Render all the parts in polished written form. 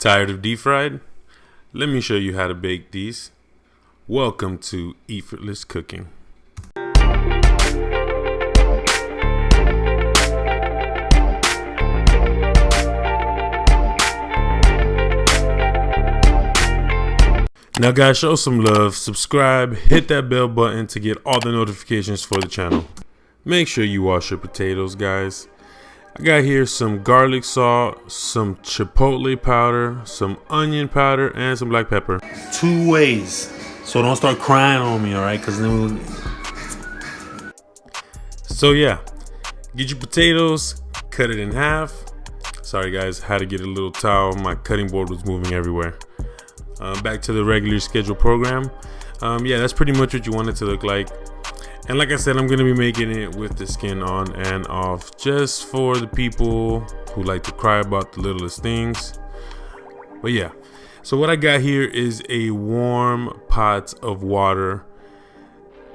Tired of deep fried? Let me show you how to bake these. Welcome to Effortless Cooking. Now guys, show some love, subscribe, hit that bell button to get all the notifications for the channel. Make sure you wash your potatoes, guys. I got here some garlic salt, some chipotle powder, some onion powder, and some black pepper. 2 ways, so don't start crying on me, alright? Because then So yeah, get your potatoes, cut it in half. Sorry guys, had to get a little towel. My cutting board was moving everywhere. Back to the regular schedule program. Yeah, that's pretty much what you want it to look like. And like I said, I'm going to be making it with the skin on and off, just for the people who like to cry about the littlest things. But yeah, so what I got here is a warm pot of water.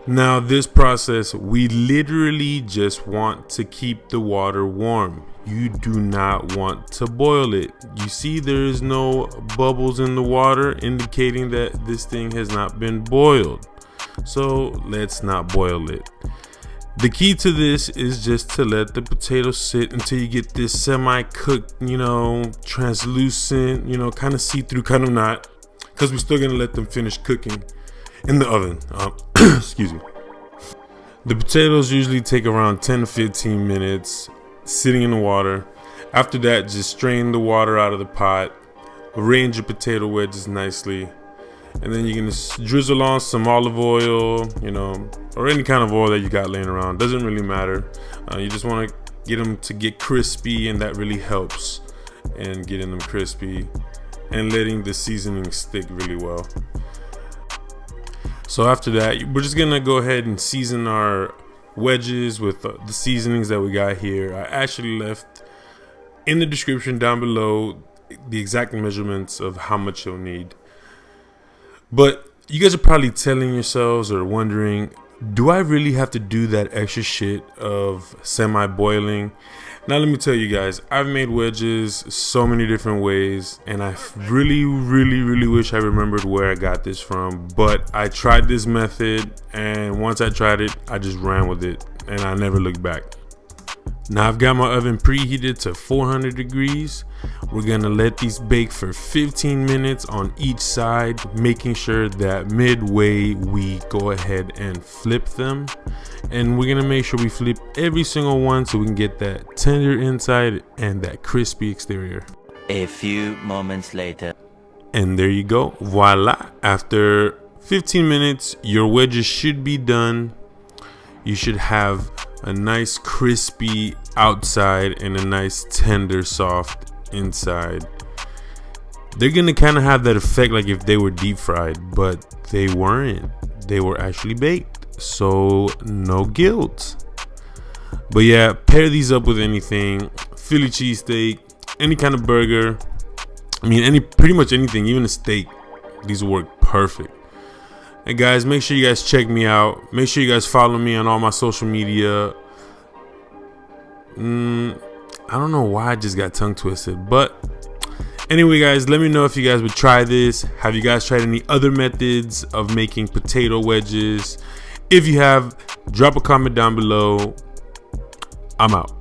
Now this process, we literally just want to keep the water warm. You do not want to boil it. You see there is no bubbles in the water, indicating that this thing has not been boiled. So let's not boil it. The key to this is just to let the potatoes sit until you get this semi-cooked, translucent, kind of see-through, kind of not, because we're still gonna let them finish cooking in the oven. Excuse me. The potatoes usually take around 10 to 15 minutes sitting in the water. After that, just strain the water out of the pot, arrange your potato wedges nicely, and then you're gonna drizzle on some olive oil, or any kind of oil that you got laying around. Doesn't really matter. You just want to get them to get crispy, and that really helps in getting them crispy and letting the seasoning stick really well. So after that, we're just gonna go ahead and season our wedges with the seasonings that we got here. I actually left in the description down below the exact measurements of how much you'll need. But you guys are probably telling yourselves or wondering, do I really have to do that extra shit of semi-boiling? Now let me tell you guys, I've made wedges so many different ways, and I really wish I remembered where I got this from. But I tried this method, and once I tried it, I just ran with it, and I never looked back. Now I've got my oven preheated to 400 degrees. We're gonna let these bake for 15 minutes on each side, making sure that midway we go ahead and flip them. And we're gonna make sure we flip every single one so we can get that tender inside and that crispy exterior. A few moments later. And there you go, voila. After 15 minutes, your wedges should be done. You should have a nice crispy outside and a nice tender soft inside. They're gonna kind of have that effect like if they were deep fried, but they weren't. They were actually baked, so no guilt. But yeah, pair these up with anything. Philly cheesesteak, any kind of burger, pretty much anything, even a steak. These will work perfect. Hey guys, make sure you guys check me out. Make sure you guys follow me on all my social media. I don't know why I just got tongue twisted, but anyway guys, let me know if you guys would try this. Have you guys tried any other methods of making potato wedges? If you have, drop a comment down below. I'm out.